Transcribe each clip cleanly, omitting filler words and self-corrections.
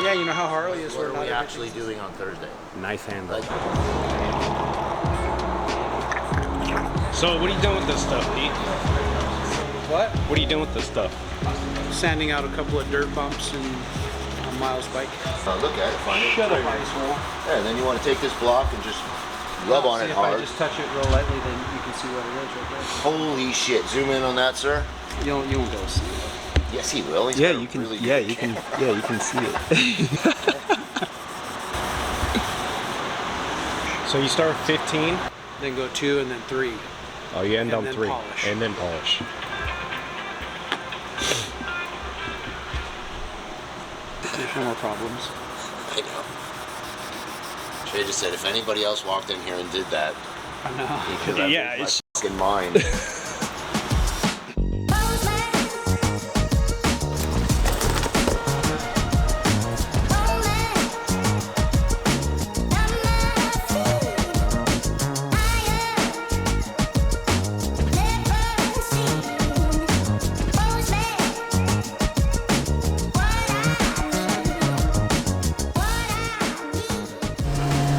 Yeah, you know how Harley is. What are we actually doing on Thursday? Knife handle. So what are you doing with this stuff, Pete? What? What are you doing with this stuff? Sanding out a couple of dirt bumps and on Miles' bike. Look at it, find it. Shut up, Yeah, and then you want to take this block and just rub on it hard. If I just touch it real lightly, then you can see what it is right there. Holy shit! Zoom in on that, sir. You won't be able to see it. Yes, he will. He's Yeah, got a you can. really Yeah, good you can. camera. Yeah, you can see it. So you start with 15. Then go 2 and then 3. Oh, you end And on then 3, polish. and then polish. There's no more problems. I know. Trey just said if anybody else walked in here and did that, I know. he could have Yeah, my it's fucking mind.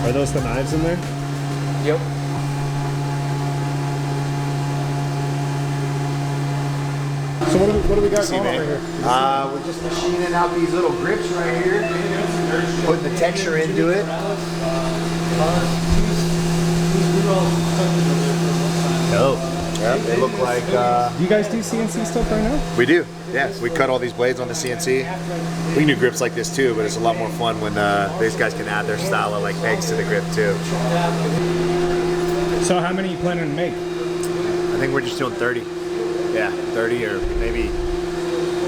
Are those the knives in there? Yep. So what do we got going over here? We're just machining out these little grips right here, putting the texture into it. Oh. Yeah, they look like. Do you guys do CNC stuff right now? We do. Yeah, we cut all these blades on the CNC. We can do grips like this too, but it's a lot more fun when these guys can add their style of like pegs to the grip too. So how many are you planning to make? I think we're just doing 30. Yeah, 30 or maybe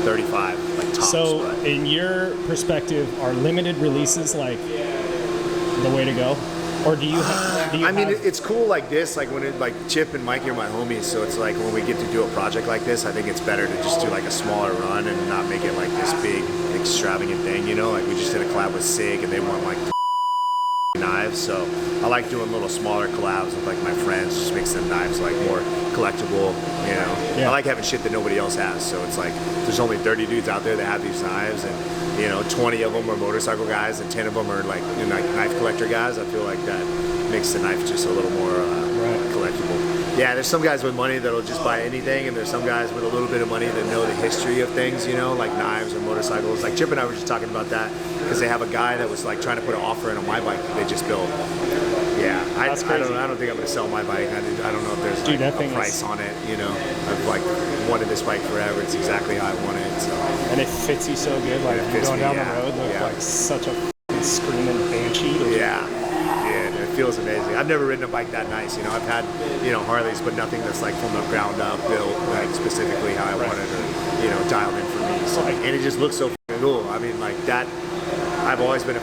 35, like tops. So but. in your perspective, are limited releases like the way to go? Or do you have, I mean, it's cool like this, like when it, like Chip and Mikey are my homies, so it's like when we get to do a project like this, I think it's better to just do like a smaller run and not make it like this big, extravagant thing, you know? Like we just did a collab with Sig and they want like knives, so I like doing little smaller collabs with like my friends, just makes the knives like more collectible, you know? Yeah. I like having shit that nobody else has, so it's like there's only 30 dudes out there that have these knives, and you know, 20 of them are motorcycle guys and 10 of them are like, you know, like knife collector guys. I feel like that makes the knife just a little more collectible. Yeah, there's some guys with money that'll just buy anything, and there's some guys with a little bit of money that know the history of things, you know, like knives or motorcycles. Like Chip and I were just talking about that because they have a guy that was like trying to put an offer in on my bike that they just built. Yeah, I don't think I'm gonna sell my bike. I don't know if there's like a price on it. You know, I've like wanted this bike forever. It's exactly how I want it. So. And it fits you so good. Like you're going down the road, look like such a screaming banshee. Yeah, it feels amazing. I've never ridden a bike that nice. You know, I've had Harleys, but nothing that's like from the ground up built like specifically how I wanted or dialed in for me. So and it just looks so cool. I mean, like that. I've always been a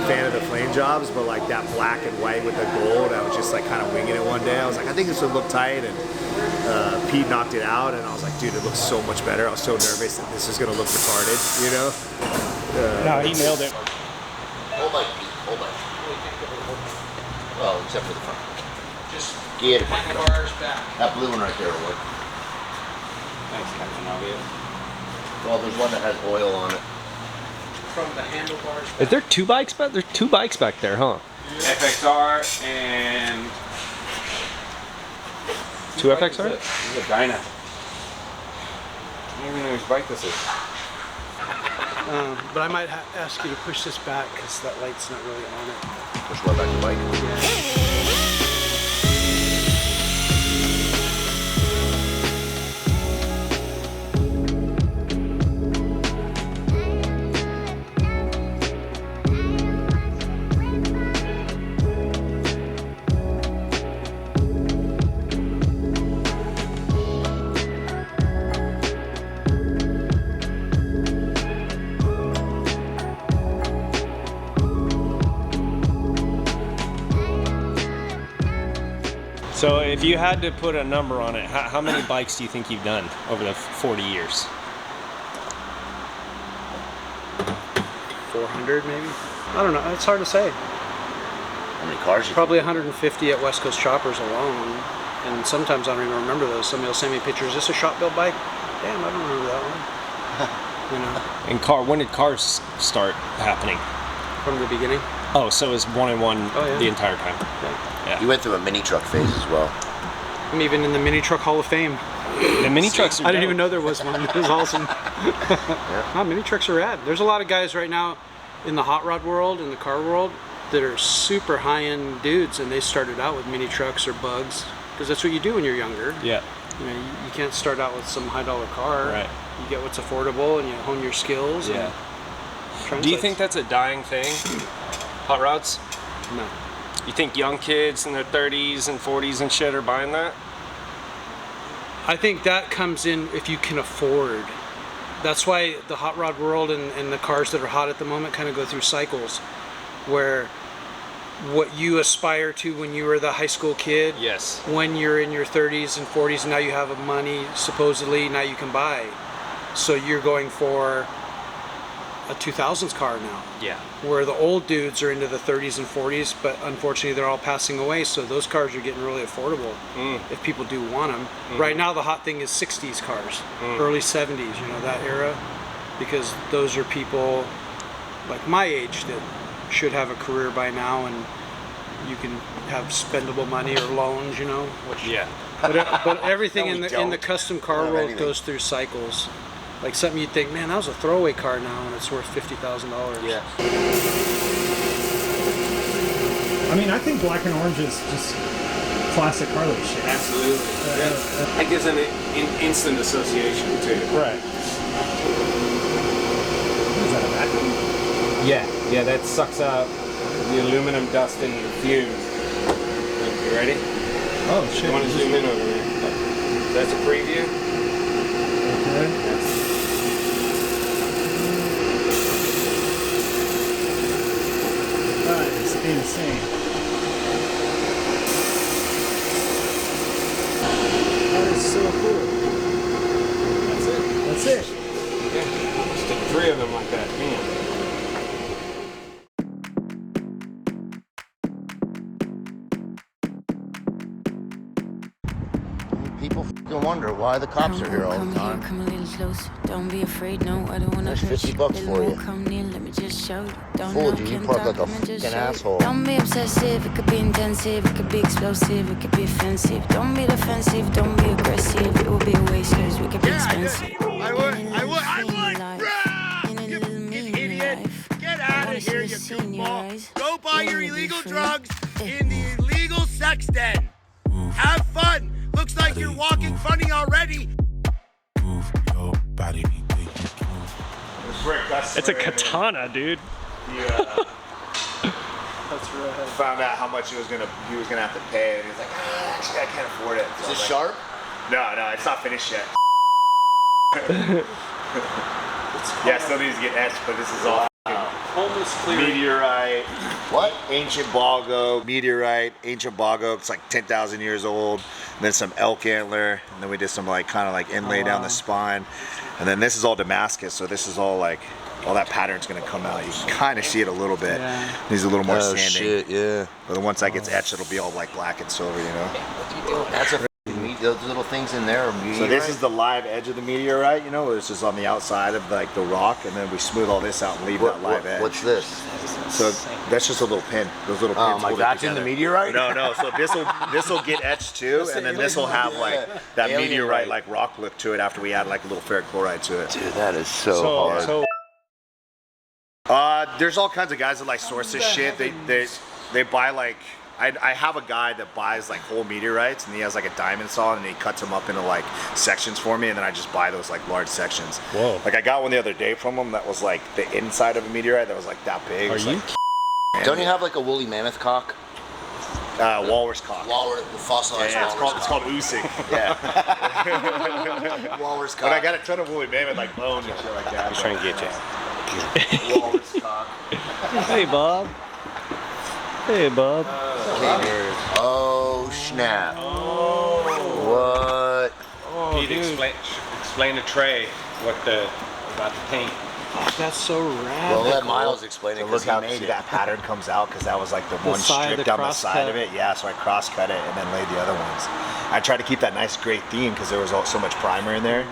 fan of the flame jobs, but like that black and white with the gold, I was just like kind of winging it one day. I was like, I think this would look tight, and Pete knocked it out, and I was like, dude, it looks so much better. I was so nervous that this is gonna look retarded, you know? No, he nailed it. Hold on, Pete, hold on. Well, except for the front. Just get it. Handlebars back. That blue one right there will work. Thanks, Captain Obvious. Well, there's one that has oil on it. From the handlebars back. Is there two bikes back? There's two bikes back there, huh? FXR and... Two FXR? This is a Dyna. I don't even know whose bike this is. But I might ask you to push this back because that light's not really on it. Push one back the bike. Yeah. So if you had to put a number on it, how many bikes do you think you've done over the 40 years? 400 maybe? I don't know, it's hard to say. How many cars? Probably 150 at West Coast Choppers alone. And sometimes I don't even remember those. Somebody will send me pictures. Is this a shop built bike? Damn, I don't remember that one. You know, And when did cars start happening? from the beginning. Oh, so it was 1 and 1 Oh, yeah. the entire time. Yeah. You went through a mini truck phase as well. I'm even in the Mini Truck Hall of Fame. The mini trucks are I didn't dope. even know there was one. It was awesome. No, mini trucks are rad. There's a lot of guys right now in the hot rod world, in the car world, that are super high-end dudes, and they started out with mini trucks or bugs, because that's what you do when you're younger. Yeah. You know, you can't start out with some high-dollar car. Right. You get what's affordable, and you hone your skills. Yeah. And Do you translates. think that's a dying thing? Hot rods? No. You think young kids in their 30s and 40s and shit are buying that? I think that comes in if you can afford. That's why the hot rod world and the cars that are hot at the moment kind of go through cycles, where what you aspire to when you were the high school kid, Yes. when you're in your 30s and 40s, now you have money, supposedly, now you can buy. So you're going for a 2000s car now, Yeah. where the old dudes are into the 30s and 40s, but unfortunately they're all passing away, so those cars are getting really affordable if people do want them. Right now the hot thing is 60s cars, early 70s, you know, that era, because those are people like my age that should have a career by now, and you can have spendable money or loans, you know, which, Yeah. but everything No, in we the don't. custom car Don't have world anything. goes through cycles. Like something you'd think, man, that was a throwaway car now, and it's worth $50,000. Yeah. I mean, I think black and orange is just classic Harley shit. Absolutely. That gives an instant association too. Right. Is that a vacuum? Yeah, that sucks out the aluminum dust and the fumes. You ready? Oh shit. You want to zoom in over there? That's a preview. Okay. It's insane. That is so cool. That's it. That's it. Yeah. Just did 3 of them like that. Man. People f***ing wonder why the cops are here all the time. Come a little closer. Don't be afraid, no, I don't wanna That's hurt 50 you. bucks Little for more, you. come near, let me just show you. Don't Fooled know, you. You can't park talk, like a let me just fucking show you. asshole. Don't be obsessive, it could be intensive, it could be explosive, it could be offensive. Don't be defensive, don't be aggressive, it will be a waste, cause we could be expensive. I would, you idiot! Get out of here, you goofball! Go buy your illegal drugs in the illegal sex den. Have fun. Looks like you're walking funny already. It's a katana, dude. Yeah. That's right. Found out how much he was gonna have to pay, and he was like, actually, I can't afford it. So Is I it was like, sharp? No, it's not finished yet. Yeah, still needs to get etched, but this is all Almost clear. meteorite. What? Ancient boggo, meteorite, ancient boggo. It's like 10,000 years old. And then some elk antler, and then we did some like kind of like inlay down the spine. And then this is all Damascus, so this is all like all that pattern's gonna come out. You can kind of see it a little bit. Yeah. Needs a little more Oh sanding. shit, yeah. But then once that gets etched, it'll be all like black and silver, you know. That's a f***ing meat. Those little things in there are meat. So this is the live edge of the meteorite, you know, it's just on the outside of like the rock, and then we smooth all this out and leave that live edge. What's this? So that's just a little pin. Those little pins. Oh, like hold it that's in the together. meteorite? No. So this will get etched too, and then this will have like that Alien meteorite right. like rock look to it after we add like a little ferric chloride to it. Dude, that is so hard. So There's all kinds of guys that like source this shit. They buy like. I have a guy that buys like whole meteorites, and he has like a diamond saw, and he cuts them up into like sections for me, and then I just buy those like large sections. Whoa. Like I got one the other day from him that was like the inside of a meteorite that was like that big. Are It's you? like, Don't you have like a woolly mammoth cock? walrus cock? Walrus, the fossilized Yeah, walrus it's called Usyk. Yeah. cock. Walrus cock. But I got a ton of woolly mammoth like bones and shit like that. I'm trying to get you. Walrus cock. Hey, Bob. Hey, Bob. Oh snap! What? Pete, explain the tray, about the paint. That's so rad. Well, let Miles explain it So because look he how made see it. that pattern comes out, because that was like the one side, strip the down the cross side of cut. it. Yeah, so I cross cut it and then laid the other ones. I tried to keep that nice great theme because there was so much primer in there.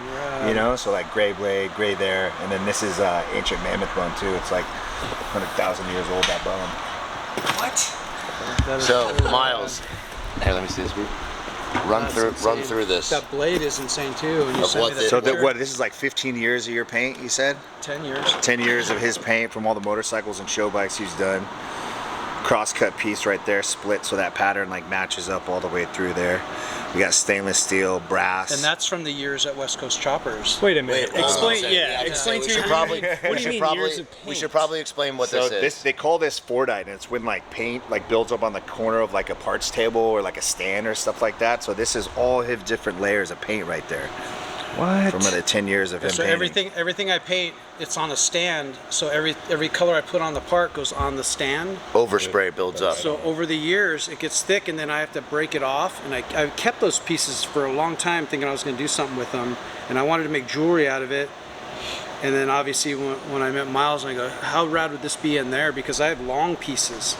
You know, so like gray blade, gray there, and then this is ancient mammoth bone too. It's like 100,000 years old, that bone. What? So, Miles, hey, let me see this group. Run through this. That blade is insane too. When you sent me that So picture. what? This is like 15 years of your paint, you said? 10 years. 10 years of his paint from all the motorcycles and show bikes he's done. Cross-cut piece right there, split, so that pattern like matches up all the way through there. We got stainless steel, brass. And that's from the years at West Coast Choppers. Wait a minute. Explain. Explain to we me. should probably, What do you mean years of paint? We should probably explain what So this is. they call this Fortite, and it's when like paint like builds up on the corner of like a parts table or like a stand or stuff like that. So this is all his different layers of paint right there. What? From the 10 years of him So painting. everything I paint, it's on a stand. So every color I put on the part goes on the stand. Overspray builds up. So over the years, it gets thick, and then I have to break it off. And I kept those pieces for a long time, thinking I was going to do something with them, and I wanted to make jewelry out of it. And then obviously when I met Miles, I go, how rad would this be in there? Because I have long pieces.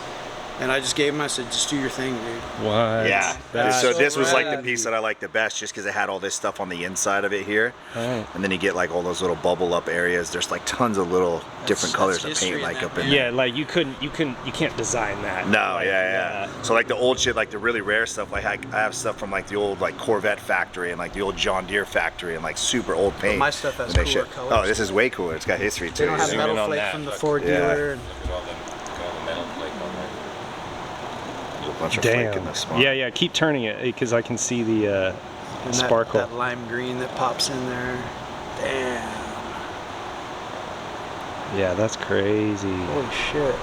And I just gave him, I said, just do your thing, dude. What? Yeah. That's So this was like rad. the piece that I liked the best, just because it had all this stuff on the inside of it here. Right. And then you get like all those little bubble up areas. There's like tons of little different colors of history paint in like that, up in man. there. Yeah, like you can't design that. No, Like, yeah. So like the old shit, like the really rare stuff, like I have stuff from like the old like Corvette factory and like the old John Deere factory and like super old paint. my stuff has And they cooler shit- colors. Oh, this is way cooler. It's got history too. They don't have Zoom in metal on flake that. from the Ford Yeah. dealer. Look at all the metal flake on there. There's a bunch of flake in Damn. this spot. Yeah. Keep turning it because I can see the And sparkle. That lime green that pops in there. Damn. Yeah, that's crazy. Holy shit.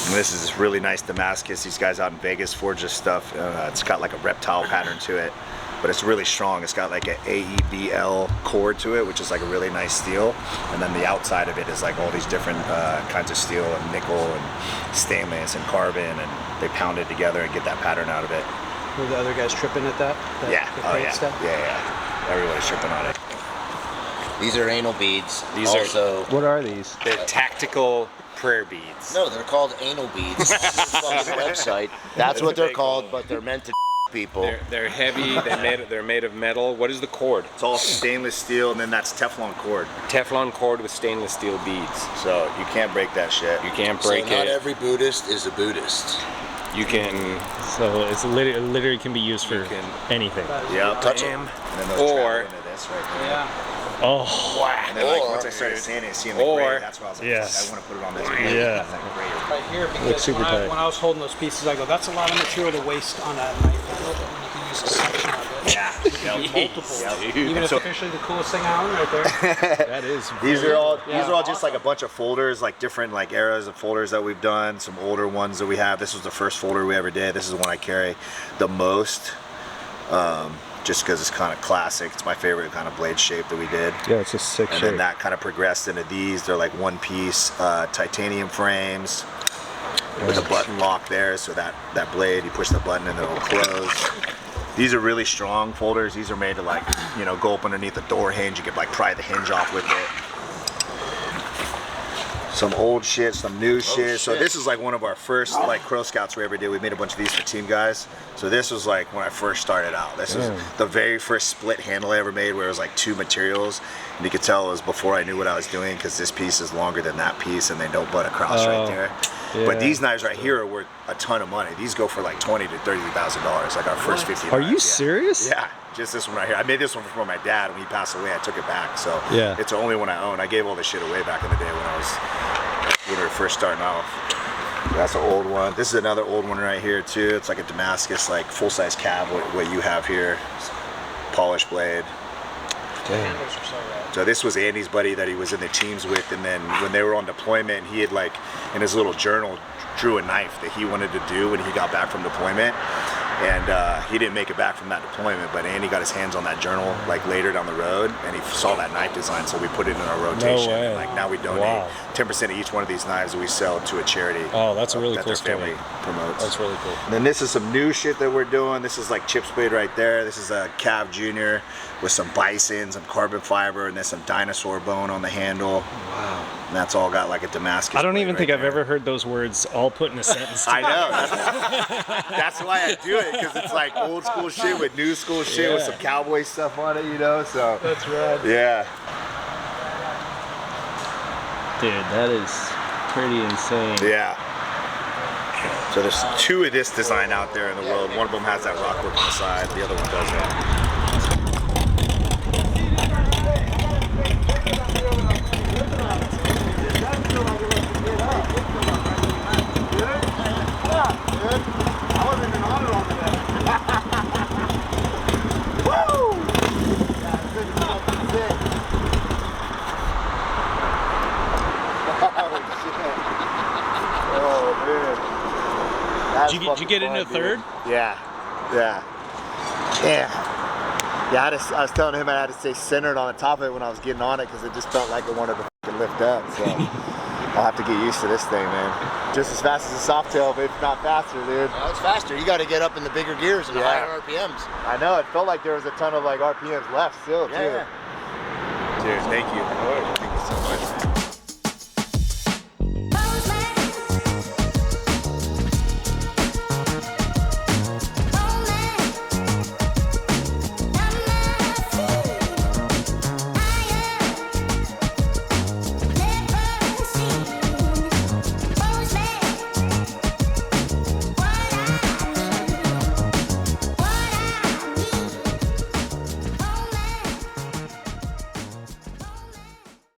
And this is this really nice Damascus. These guys out in Vegas forge this stuff. It's got like a reptile pattern to it, but it's really strong. It's got like an AEBL core to it, which is like a really nice steel. And then the outside of it is like all these different kinds of steel and nickel and stainless and carbon, and they pound it together and get that pattern out of it. Were the other guys tripping at that? Yeah. the Oh paint yeah. stuff? Yeah. Everybody's tripping on it. These are anal beads. These are- also, What are these? They're tactical prayer beads. no, they're called anal beads. This is on the website. That's what they're called, but they're meant to people. They're heavy. They're made of metal. What is the cord? It's all stainless steel, and then that's Teflon cord. Teflon cord with stainless steel beads. So you can't break that shit. You can't So break not it. every Buddhist is a Buddhist. You can. So it's literally can be used for can- anything. Yep. Touch it. And then those Or- travel into this right there. Yeah. Oh, And then like Or- once I started seeing it, seeing the Or- gray, that's why I was like, Yes. I want to put it on this. Yeah. That's like gray. Right here, Looks because super when tight. I was holding those pieces, I go, that's a lot of material to waste on that knife. You can use a section of it. Yeah. Multiple. Even if officially the coolest thing I own right there. that is. These are all just like a bunch of folders, like different like eras of folders that we've done. Some older ones that we have. This was the first folder we ever did. This is the one I carry the most, just because it's kind of classic. It's my favorite kind of blade shape that we did. Yeah, it's a sick And shape. then that kind of progressed into these. They're like one piece titanium frames with a button lock there, so that blade, you push the button and it'll close. These are really strong folders. These are made to like, go up underneath the door hinge. You could like pry the hinge off with it. Some old shit, some new shit. So this is like one of our first like Crow Scouts we ever did. We made a bunch of these for team guys. So this was like when I first started out. This was the very first split handle I ever made, where it was like two materials. And you could tell it was before I knew what I was doing, because this piece is longer than that piece and they don't butt across right there. yeah. But these knives right here are worth a ton of money. These go for like $20,000 to $30,000, like our first 50 Are knives, you yeah. serious? Yeah, just this one right here. I made this one for my dad. When he passed away, I took it back. So Yeah. it's the only one I own. I gave all this shit away back in the day when we were first starting off. That's an old one. This is another old one right here too. It's like a Damascus, like full-size cab, what you have here. Polished blade. Handles are so rad. So this was Andy's buddy that he was in the teams with, and then when they were on deployment, he had like in his little journal drew a knife that he wanted to do when he got back from deployment. And he didn't make it back from that deployment, but Andy got his hands on that journal like later down the road, and he saw that knife design, so we put it in our rotation. way. And, like now we donate Wow. 10% of each one of these knives we sell to a charity. Oh, that's a really that cool their family story. promotes. That's really cool. And then this is some new shit that we're doing. This is like chip spade right there. This is a Cav Junior with some bison, some carbon fiber, and then some dinosaur bone on the handle. Wow. And that's all got like a Damascus. I don't even blade think right I've there. ever heard those words all put in a sentence. I know. That's why I do it, because it's like old school shit with new school shit with some cowboy stuff on it, you know. So that's right. Yeah. Dude, that is pretty insane. Yeah. So there's 2 of this design out there in the world. One of them has that rock work on the side. The other one doesn't. Did you get into third? Yeah. I was telling him I had to stay centered on the top of it when I was getting on it because it just felt like it wanted to fucking lift up. So I'll have to get used to this thing, man. Just as fast as a Softail, but if not faster, dude. No, it's faster. You got to get up in the bigger gears and the higher RPMs. I know. It felt like there was a ton of like RPMs left still, too. Yeah. Cheers. Thank you.